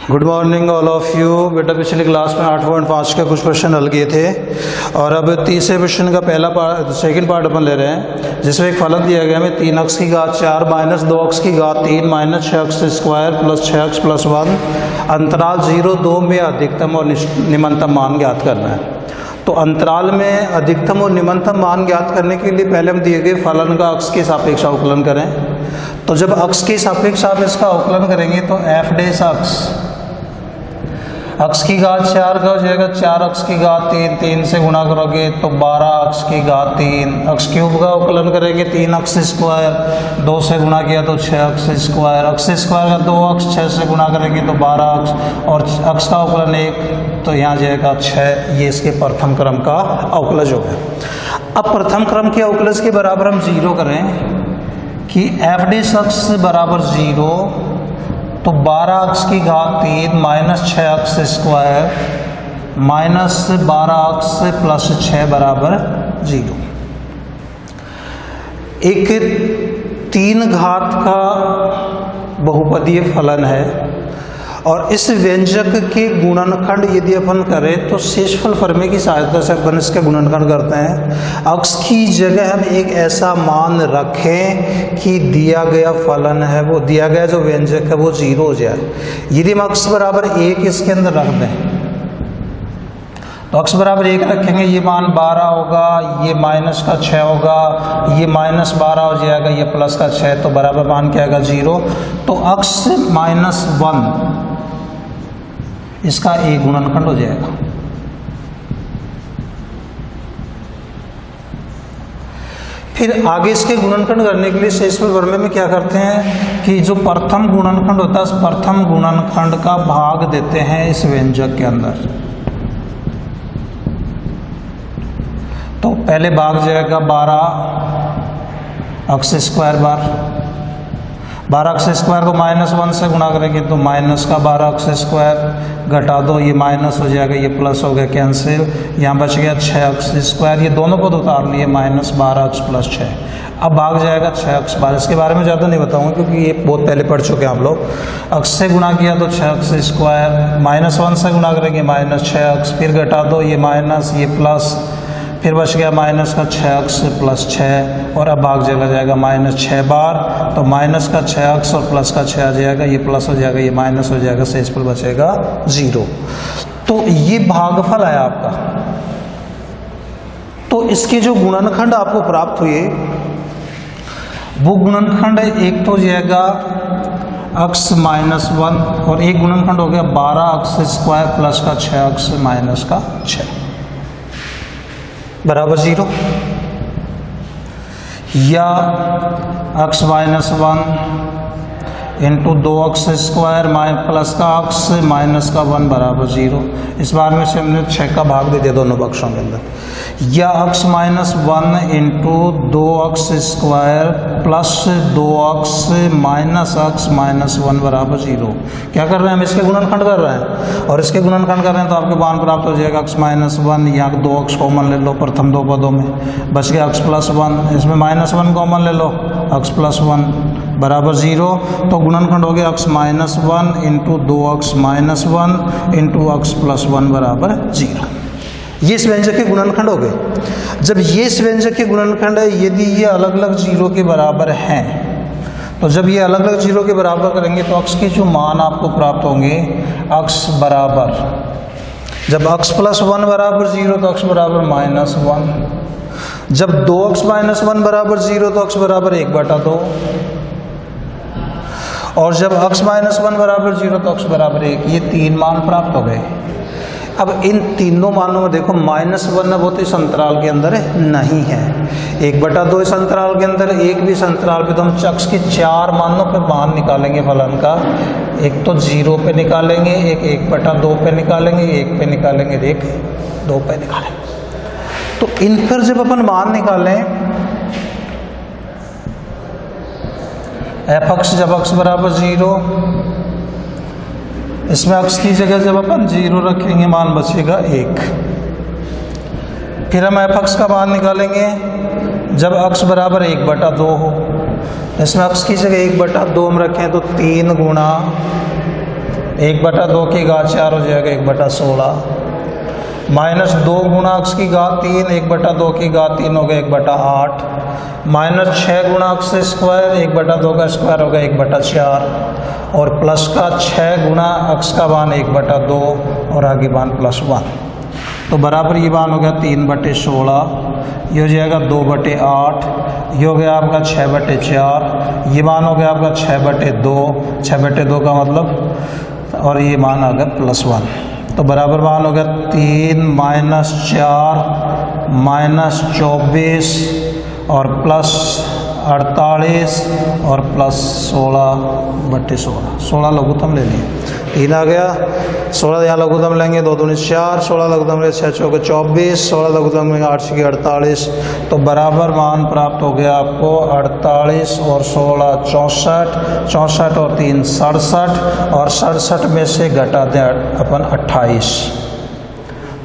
Good morning all of you. बेटा पिछली class में 8.5 के कुछ क्वेश्चन हल किए थे और अब तीसरे क्वेश्चन का सेकंड पार्ट अपन ले रहे हैं, जिसमें एक फलन दिया गया हमें 3x की घात 4 माइनस 2x की घात 3 minus 6x square plus 6x plus 1 अंतराल 0-2 में अधिकतम और निम्नतम मान ज्ञात करना है। तो अंतराल में अधिकतम और निम्नतम मान ज्ञात करने के लिए पहले हम दिए गए फलन का अक्ष के सापेक्ष अवकलन करें। तो जब अक्ष के सापेक्ष आप इसका अवकलन करेंगे तो एफ डैश अक्ष की घात 4 का हो जाएगा 4x की घात 3 से गुणा करोगे तो 12x की घात 3। अक्ष क्यूब का अवकलन करेंगे 3x स्क्वायर 2 से गुणा किया तो 6x स्क्वायर। अक्ष स्क्वायर का 2x 6 से गुणा करेंगे तो 12x और अक्ष का अवकलन 1 तो यहाँ जाएगा 6। ये इसके प्रथम क्रम का अवकलज हो गया। अब प्रथम क्रम के अवकलज के बराबर हम 0 करें कि एफ डैश अक्ष बराबर 0 तो 12x की घात 3 minus 6x square minus 12x plus 6 बराबर 0। एक 3 घात का बहुपदीय फलन है और इस व्यंजक के गुणनखंड यदि अपन करें तो शेषफल फर्मे की सहायता से अपन इसका गुणनखंड करते हैं। अक्ष की जगह हम एक ऐसा मान रखें कि दिया गया फलन है वो दिया गया जो व्यंजक है वो 0 हो जाए। यदि हम अक्ष बराबर 1 इसके अंदर रख दें तो अक्ष बराबर 1 रखेंगे, ये मान 12 होगा, ये माइनस का 6 होगा, ये माइनस 12 हो जाएगा, ये प्लस का 6 तो बराबर मान क्या आएगा 0। तो अक्ष -1 इसका एक गुणनखंड हो जाएगा। फिर आगे इसके गुणनखंड करने के लिए शेषफल फर्मे में क्या करते हैं कि जो प्रथम गुणनखंड होता है उस प्रथम गुणनखंड का भाग देते हैं इस व्यंजक के अंदर। तो पहले भाग जाएगा 12x square bar, 12x square को -1 से गुणा करेंगे तो माइनस का 12x स्क्वायर घटा दो, ये माइनस हो जाएगा, ये प्लस हो गया कैंसिल, यहाँ बच गया 6x स्क्वायर, ये दोनों पद उतार लिए -12x प्लस 6। अब भाग जाएगा 6x बार। इसके बारे में ज़्यादा नहीं बताऊंगा क्योंकि ये बहुत पहले पढ़ चुके हैं आप लोग। x से गुणा किया तो 6x स्क्वायर, -1 से गुणा करेंगे -6x, फिर घटा दो, ये माइनस ये प्लस, फिर बच गया माइनस का 6x प्लस 6 और अब भाग जगह जाएगा -6 बार तो माइनस का 6x और प्लस का 6 आ जाएगा, ये प्लस हो जाएगा, ये माइनस हो जाएगा, शेषफल बचेगा 0। तो ये भागफल आया आपका। तो इसके जो गुणनखंड आपको प्राप्त हुए वो गुणनखंड एक तो हो जाएगा x -1 और एक गुणनखंड हो गया 12x स्क्वायर प्लस का 6x माइनस का 6 बराबर 0, या x -1 into 2x square plus का x माइनस का 1 बराबर 0। इस बार में से हमने 6 का भाग दे दिया दोनों बक्सों के अंदर, या x -1 into 2x square plus 2x minus x minus 1 बराबर 0। क्या कर रहे हैं हम? इसके गुणनखंड कर रहे हैं और इसके गुणनखंड कर रहे हैं तो आपके मान प्राप्त हो जाएगा x -1, यहाँ 2x कॉमन ले लो प्रथम दो पदों में, बच गया x प्लस 1, इसमें -1 कॉमन ले लो x प्लस 1 बराबर 0। तो गुणनखंड हो गया x -1 into 2x minus 1 into x plus 1 बराबर 0। ये इस व्यंजक के गुणनखंड हो गए। जब ये इस व्यंजक के गुणनखंड है, यदि ये अलग अलग 0 के बराबर हैं तो जब ये अलग अलग 0 के बराबर करेंगे तो x के जो मान आपको प्राप्त होंगे x बराबर, जब x प्लस 1 बराबर 0 तो x बराबर -1, जब 2x माइनस 1 बराबर 0 तो x बराबर 1/2, और जब x माइनस 1 बराबर 0 तो x बराबर 1। ये 3 मान प्राप्त हो गए। अब इन तीनों मानों में देखो -1 वो तो इस अंतराल के अंदर नहीं है, 1/2 इस अंतराल के अंदर, 1 भी इस अंतराल पे। तो हम x के 4 मानों पे मान निकालेंगे फलन का। एक तो 0 पे निकालेंगे, एक 1/2 पे निकालेंगे, 1 पे निकालेंगे, एक 2 पे निकालेंगे। तो इन पर जब अपन मान निकालें f(x) जब x बराबर 0, इसमें x की जगह जब अपन 0 रखेंगे मान बचेगा 1। फिर हम f(x) का मान निकालेंगे जब x बराबर 1/2 हो, इसमें x की जगह 1/2 हम रखें तो 3 गुणा 1/2 की घात 4 हो जाएगा 1/16, माइनस 2 गुणा x की घात 3, 1/2 की घात 3 हो गया 1/8, माइनस 6 गुणा x स्क्वायर, 1/2 का स्क्वायर हो गया 1/4, और प्लस का 6 गुणा x का मान 1/2 और आगे मान +1, तो बराबर ये मान हो गया 3/16, ये हो जाएगा 2/8, ये हो गया आपका 6/4, ये मान हो गया आपका 6/2, 6/2 का मतलब, और ये मान आ गया +1, तो बराबर मान हो गया 3 - 4 - 24 और +48 और +16/16, 16 लघुत्तम ले लिए, 3 आ गया, 16 यहाँ लघुत्तम लेंगे, 2 दूनी 4, 16 लघुत्तम लेंगे 6 चौके 24, 16 लघुत्तम लेंगे 8 छके 48, तो बराबर मान प्राप्त हो गया आपको 48 और 16 64, 64 और 3 67, और 67 में से घटा दें अपन 28,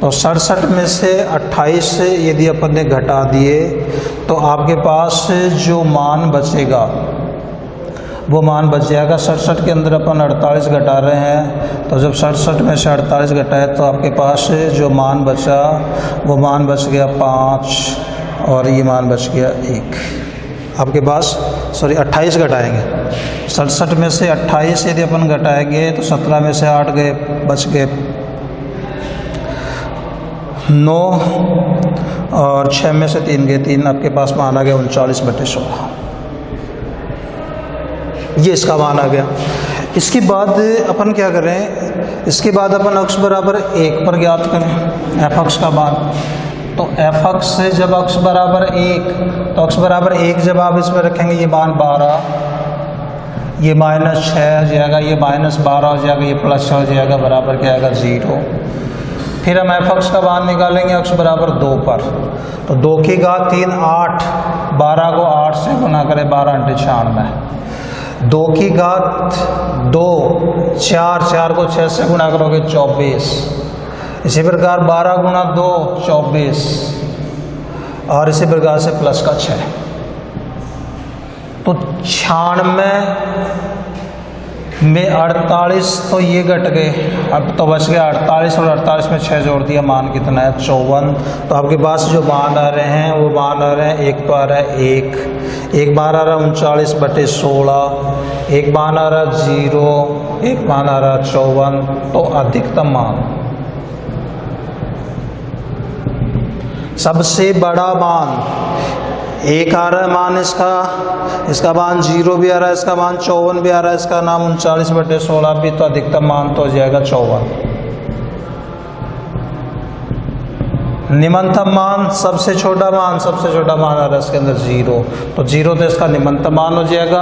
तो 67 में से 28 से यदि अपन ने घटा दिए तो आपके पास जो मान बचेगा वो मान बच जाएगा। 67 के अंदर अपन 48 घटा रहे हैं, तो जब 67 में से 48 घटाए तो आपके पास जो मान बचा वो मान बच गया 5, और ये मान बच गया 1 आपके पास, 28 घटाएंगे, 67 में से 28 यदि अपन घटाएंगे तो 17 में से 8 गए, बच गए 9, और 6 में से 3 गए 3, आपके पास मान आ गया 39/16, ये इसका मान आ गया। इसके बाद अपन क्या करें, इसके बाद अपन x बराबर 1 पर ज्ञात करें f(x) का मान, तो f(x) से जब x बराबर 1, तो x बराबर 1 जब आप इसमें रखेंगे ये मान 12, ये -6 हो जाएगा, ये -12 हो जाएगा, ये +6 हो जाएगा, बराबर क्या आएगा 0। फिर हम f(x) का मान निकालेंगे x बराबर 2 पर, तो 2 की घात 3 8, 12 को 8 से गुना करें 12 × 96, 2 की घात 2 4, 4 को 6 से गुना करोगे 24, इसी प्रकार 12 गुणा 2 24, और इसी प्रकार से प्लस का 6, तो 96 में 48, तो ये घट गए, अब तो बच गया 48, और 48 में 6 जोड़ दिया, मान कितना है 54, तो आपके पास जो मान आ रहे हैं वो मान आ रहे हैं, एक तो आ रहा है 1 बार आ रहा है 39/16, एक मान आ रहा है 0, एक मान आ रहा है 54, तो अधिकतम मान, सबसे बड़ा मान 1 आ रहा है मान इसका मान 0 भी आ रहा है, इसका मान 54 भी आ रहा है, इसका नाम 39/16 भी, तो अधिकतम मान तो हो जाएगा 54। निम्नतम मान सबसे छोटा मान आ रहा है इसके अंदर 0, तो 0 तो इसका निम्नतम मान हो जाएगा,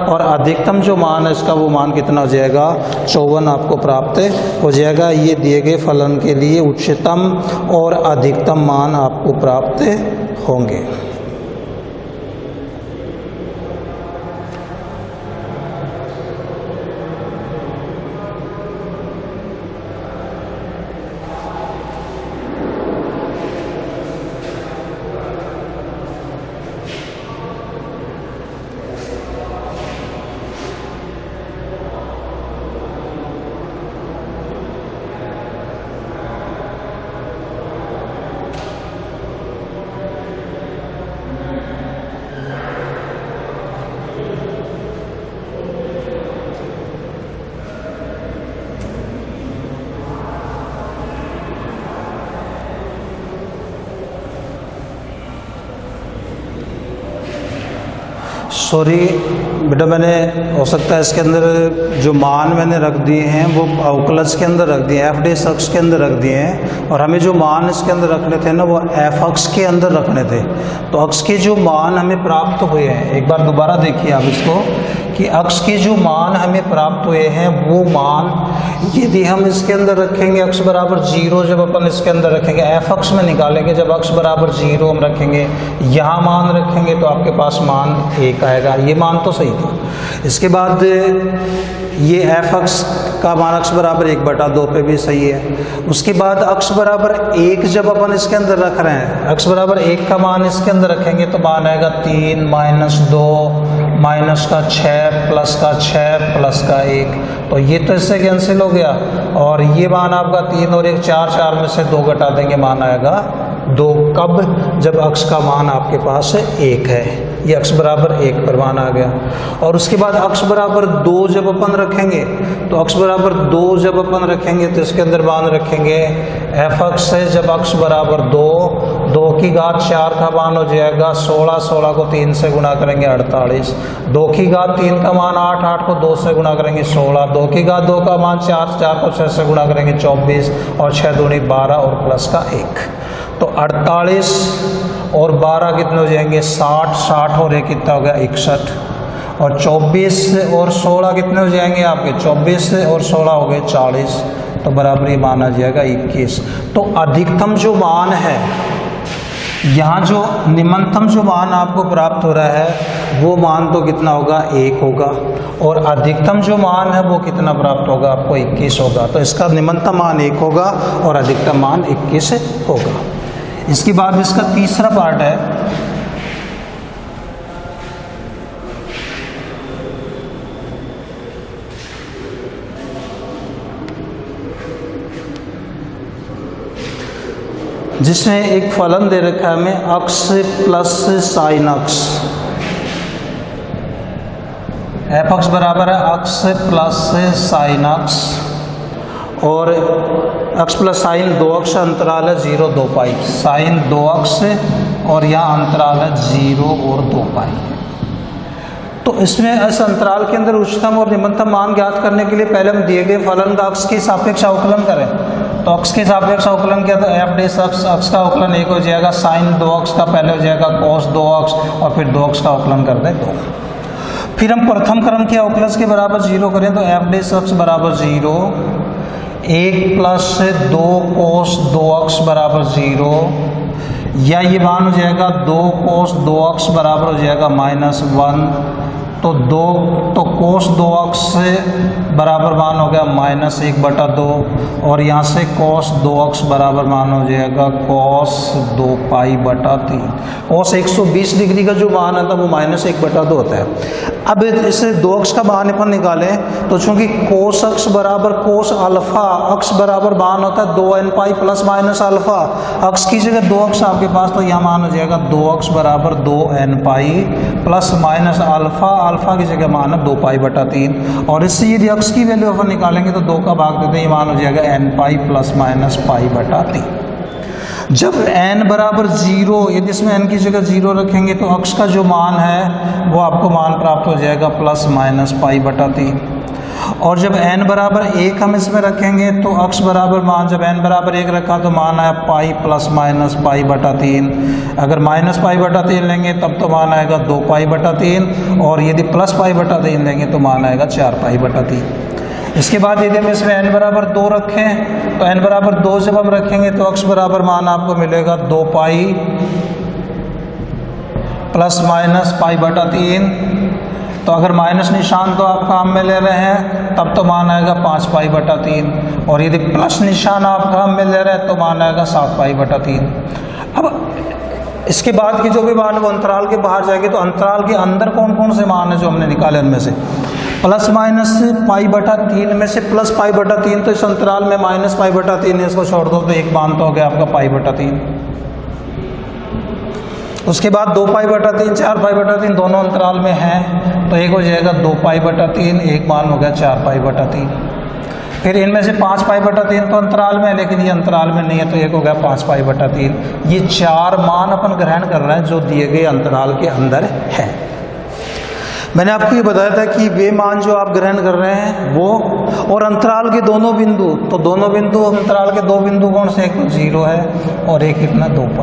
और अधिकतम जो मान है इसका वो मान कितना हो जाएगा 54 आपको प्राप्त हो जाएगा। ये दिए गए फलन के लिए उच्चतम और अधिकतम मान आपको प्राप्त होंगे। सॉरी बेटा, मैंने हो सकता है इसके अंदर जो मान मैंने रख दिए हैं वो अवकलज के अंदर रख दिए हैं, f' के अंदर रख दिए हैं, और हमें जो मान इसके अंदर रखने थे ना वो f(x) के अंदर रखने थे। तो x के जो मान हमें प्राप्त हुए हैं, एक बार दोबारा देखिए आप इसको, कि x के जो मान हमें प्राप्त हुए हैं वो मान यदि हम इसके अंदर रखेंगे x बराबर 0, जब अपन इसके अंदर रखेंगे f(x) में निकालेंगे, जब x बराबर 0 हम रखेंगे, यहाँ मान रखेंगे तो आपके पास मान 1 आएगा, ये मान तो सही था। इसके बाद ये एफ अक्स का मान अक्स बराबर 1/2 पे भी सही है। उसके बाद अक्स बराबर 1 जब अपन इसके अंदर रख रहे हैं, अक्स बराबर 1 का मान इसके अंदर रखेंगे तो मान आएगा 3 - 2 -6 +6 +1। तो ये तो इससे कैंसिल हो गया और ये मान आपका 3 और 1 4, 4 में से 2 घटा देंगे, मान आएगा 2। कब? जब अक्स का मान आपके पास 1 है। ये अक्स बराबर 1 पर मान आ गया। और उसके बाद अक्स बराबर 2 जब अपन रखेंगे तो अक्स बराबर 2 जब अपन रखेंगे तो इसके अंदर मान रखेंगे एफ अक्स है। जब अक्स बराबर 2 की घात 4 का मान हो जाएगा 16, 16 को 3 से गुणा करेंगे 48, 2 की घात 3 का मान 8, 8 को 2 से गुणा करेंगे 16, 2 की घात 2 का मान 4, 4 को 6 से गुणा करेंगे 24 और 6 दूनी 12 और प्लस का 1। तो 48 और 12 कितने हो जाएंगे? 60, 60 और 1 कितना हो गया? 61। और 24 और 16 कितने हो जाएंगे आपके? 24 और 16 हो गए 40। तो बराबर ये मान आ जाएगा 21। तो अधिकतम जो मान है, यहाँ जो निम्नतम जो मान आपको प्राप्त हो रहा है वो मान तो कितना होगा? 1 होगा। और अधिकतम जो मान है वो कितना प्राप्त होगा आपको? 21 होगा। तो इसका निम्नतम मान 1 होगा और अधिकतम मान 21 होगा। इसके बाद इसका तीसरा पार्ट है, जिसमें एक फलन दे रखा है हमें अक्स प्लस साइन अक्स। एफ अक्स बराबर है अक्स प्लस साइन अक्स और अक्स प्लस साइन 2 अक्स अंतराल है 0, 2 पाई। साइन 2 अक्स और यहाँ अंतराल है 0 और 2 पाई। तो इसमें इस अंतराल के अंदर उच्चतम और निम्नतम मान ज्ञात करने के लिए पहले हम दिए गए फलन का अक्स के सापेक्ष अवकलन करें। तो अक्स के सापेक्ष अवकलन किया तो एफ डैश अक्स का अवकलन 1 हो जाएगा, साइन 2 अक्स का पहले हो जाएगा कॉस 2 अक्स और फिर 2 अक्स का अवकलन कर दें 2। फिर हम प्रथम क्रम के अवकलज के बराबर 0 करें तो एफ डैश अक्स बराबर 0, 1 + 2 cos 2 अक्स बराबर 0, या ये मान हो जाएगा 2 cos 2 अक्स बराबर हो जाएगा -1। तो cos 2 अक्स से बराबर मान हो गया -1/2 और यहाँ से cos 2 अक्स बराबर मान हो जाएगा cos 2π/3। cos 120 डिग्री का जो मान आता है वो -1/2 होता है। अब इसे 2 अक्स का मान अपन निकालें तो चूंकि cos अक्स बराबर cos अल्फा अक्स बराबर मान होता है 2nπ ± अल्फा। अक्स की जगह 2 अक्स आपके पास तो यहाँ मान हो जाएगा 2 अक्स बराबर 2nπ ± अल्फा। अल्फा की जगह मान है 2π/3 और इससे यदि अक्स की वैल्यू अपन निकालेंगे तो 2 का भाग देते ही मान हो जाएगा nπ ± π/3। जब n बराबर 0, यदि इसमें n की जगह 0 रखेंगे तो अक्स का जो मान है वो आपको मान प्राप्त हो जाएगा ± π/3। और जब n बराबर 1 हम इसमें रखेंगे तो अक्स बराबर मान, जब n बराबर 1 रखा तो मान आया पाई ± π/3। अगर -π/3 लेंगे तब तो मान आएगा 2π/3 और यदि +π/3 लेंगे तो मान आएगा 4π/3। इसके बाद यदि हम इसमें n बराबर 2 रखें तो n बराबर 2 जब हम रखेंगे तो अक्स बराबर मान आपको मिलेगा 2π ± π/3। तो अगर माइनस निशान तो आप काम में ले रहे हैं तब तो मान आएगा 5π/3 और यदि प्लस निशान आप काम में ले रहे हैं तो मान आएगा 7π/3। अब इसके बाद की जो भी मान वो अंतराल के बाहर जाएगी तो अंतराल के अंदर कौन कौन से मान है जो हमने निकाले उनमें से ±π/3 में से +π/3 तो इस अंतराल में -π/3 है, इसको छोड़ दो तो एक मान तो हो गया आपका π/3। उसके बाद 2π/3 4π/3 दोनों अंतराल में हैं तो एक हो जाएगा 2π/3, एक मान हो गया 4π/3। फिर इनमें से 5π/3 तो अंतराल में है लेकिन ये अंतराल में नहीं है तो एक हो गया 5π/3। ये 4 मान अपन ग्रहण कर रहे हैं जो दिए गए अंतराल के अंदर है। मैंने आपको ये बताया था कि वे मान जो आप ग्रहण कर रहे हैं वो और अंतराल के दोनों बिंदु, तो दोनों बिंदु अंतराल के 2 बिंदु कौन से? एक तो 0 है और एक कितना 2π।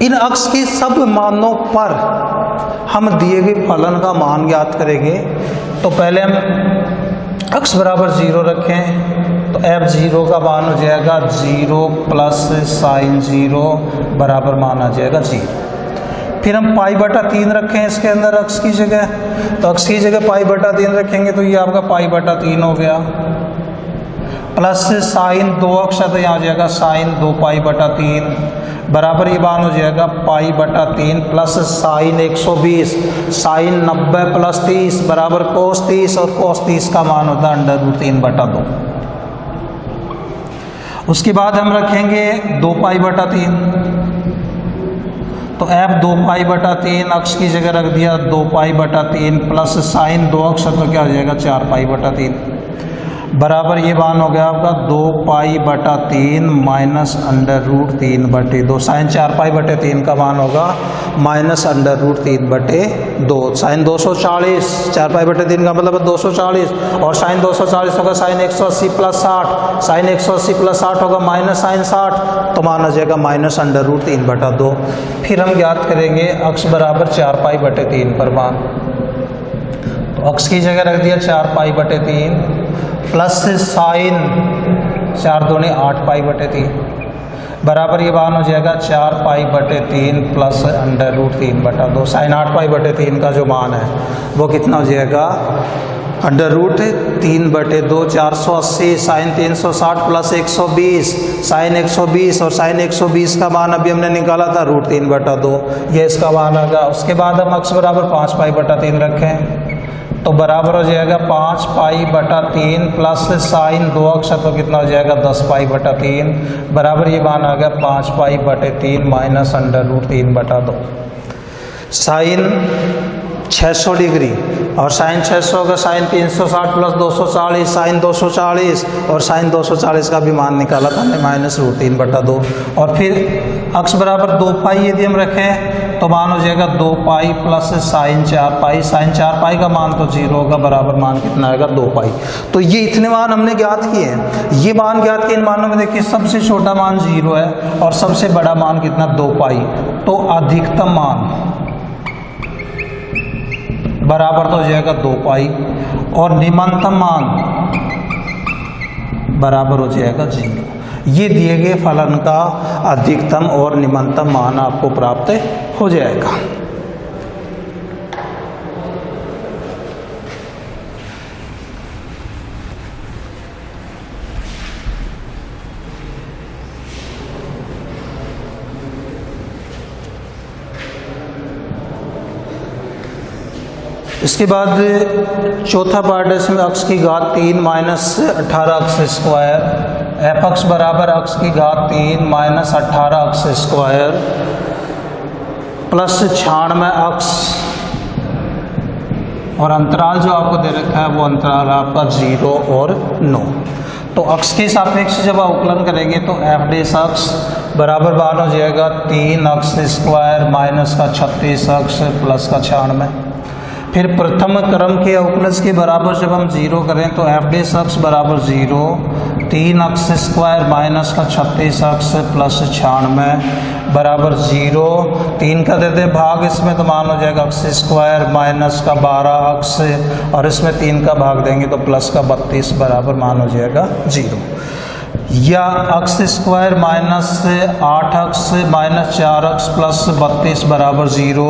इन अक्स के सब मानों पर हम दिए गए फलन का मान ज्ञात करेंगे। तो पहले हम अक्स बराबर 0 रखें तो f0 का मान हो जाएगा 0 + sin 0 बराबर मान आ जाएगा 0। फिर हम पाई बटा 3 रखें इसके अंदर अक्स की जगह, तो अक्स की जगह पाई बटा 3 रखेंगे तो ये आपका पाई बटा 3 हो गया, प्लस साइन 2 अक्स है तो यहाँ हो जाएगा साइन 2 पाई बटा 3 बराबर ये मान हो जाएगा पाई बटा 3 प्लस साइन 120 साइन 90 प्लस 30 बराबर कोस 30 और कोस 30 का मान होता है √3 बटा 2। उसके बाद हम रखेंगे 2 पाई बटा 3, तो f 2 पाई बटा 3 अक्स की जगह रख दिया 2 पाई बटा 3 प्लस साइन 2 अक्स तो क्या हो जाएगा 4 पाई बटा 3 बराबर ये मान हो गया आपका 2 पाई बटा 3 माइनस √3 बटे 2। साइन 4 पाई बटे 3 का मान होगा माइनस √3 बटे 2। साइन 240 4 पाई बटे 3 का मतलब है 240 और साइन 240 होगा साइन 180 प्लस 60, साइन 180 प्लस 60 होगा माइनस साइन 60 तो मान हो जाएगा माइनस √3 बटा 2। फिर हम ज्ञात करेंगे अक्स बराबर 4 पाई बटे 3 पर मान, तो अक्स की जगह रख दिया 4 पाई बटे 3 प्लस साइन 4 दूनी 8 पाई बटे 3 बराबर ये मान हो जाएगा 4 पाई बटे 3 प्लस √3 बटा 2। साइन 8 पाई बटे 3 का जो मान है वो कितना हो जाएगा √3 बटे 2 480 साइन 360 प्लस 120 साइन 120 और साइन 120 का मान अभी हमने निकाला था √3 बटा 2, ये इसका मान आ गया। उसके बाद हम अक्स बराबर 5 पाई बटा 3 रखें तो बराबर हो जाएगा 5 पाई बटा 3 प्लस साइन 2 अक्स तो कितना हो जाएगा 10 पाई बटा 3 बराबर ये मान आ गया 5 पाई बटे 3 माइनस √3 बटा 2। साइन 600 डिग्री और साइन 600 होगा साइन 360 प्लस 240 साइन 240 और साइन 240 का भी मान निकाला था हमने माइनस √3 बटा 2। और फिर अक्स बराबर 2 पाई यदि हम रखें तो मान हो जाएगा 2 पाई प्लस साइन 4 पाई, साइन 4 पाई का मान तो 0 होगा बराबर मान कितना आएगा 2 पाई। तो ये इतने मान हमने ज्ञात किए हैं। ये मान ज्ञात किए, इन मानों में देखिए सबसे छोटा मान 0 है और सबसे बड़ा मान कितना 2 पाई, तो अधिकतम मान बराबर तो हो जाएगा 2 पाई और निम्नतम मान बराबर हो जाएगा 0। ये दिए गए फलन का अधिकतम और निम्नतम मान आपको प्राप्त हो जाएगा। इसके बाद चौथा पार्ट है, इसमें अक्स की घात 3 माइनस 18 अक्स स्क्वायर, एफ अक्स बराबर अक्स की घात 3 माइनस 18 अक्स स्क्वायर प्लस 96 अक्स और अंतराल जो आपको दे रखा है वो अंतराल आपका 0 और 9। तो अक्स के सापेक्ष जब अवकलन करेंगे तो एफ डेस अक्स बराबर मान हो जाएगा 3 अक्स स्क्वायर माइनस का 36 अक्स प्लस का 96। फिर प्रथम क्रम के अवकलज के बराबर जब हम 0 करें तो एफ डेस अक्स बराबर 0 3 अक्स स्क्वायर माइनस का 36 अक्स प्लस 96 बराबर 0। 3 का देते भाग इसमें तो मान हो जाएगा अक्स स्क्वायर माइनस का 12 अक्स और इसमें 3 का भाग देंगे तो प्लस का 32 बराबर मान हो जाएगा 0। या अक्स स्क्वायर माइनस 8 अक्स माइनस 4 अक्स प्लस 32 बराबर 0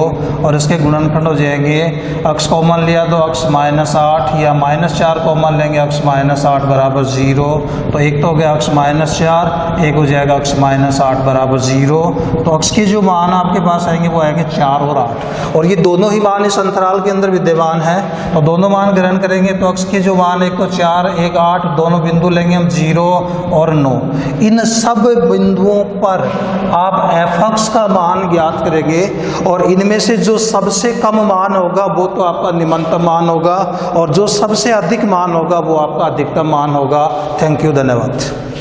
और इसके गुणनखंड हो जाएंगे अक्स कॉमन लिया तो अक्स माइनस 8 या माइनस 4 कॉमन लेंगे अक्स माइनस 8 बराबर 0। तो एक तो हो गया अक्स माइनस 4, एक हो जाएगा अक्स माइनस 8 बराबर 0। तो अक्स के जो मान आपके पास आएंगे वो आएंगे 4 और 8 और ये दोनों ही मान इस अंतराल के अंदर विद्यमान है। तो दोनों मान ग्रहण करेंगे तो अक्स के जो मान एक तो 4 एक 8 दोनों बिंदु लेंगे हम 0 और 9। इन सब बिंदुओं पर आप एफ एक्स का मान ज्ञात करेंगे और इनमें से जो सबसे कम मान होगा वो तो आपका निम्नतम मान होगा और जो सबसे अधिक मान होगा वो आपका अधिकतम मान होगा। थैंक यू, धन्यवाद।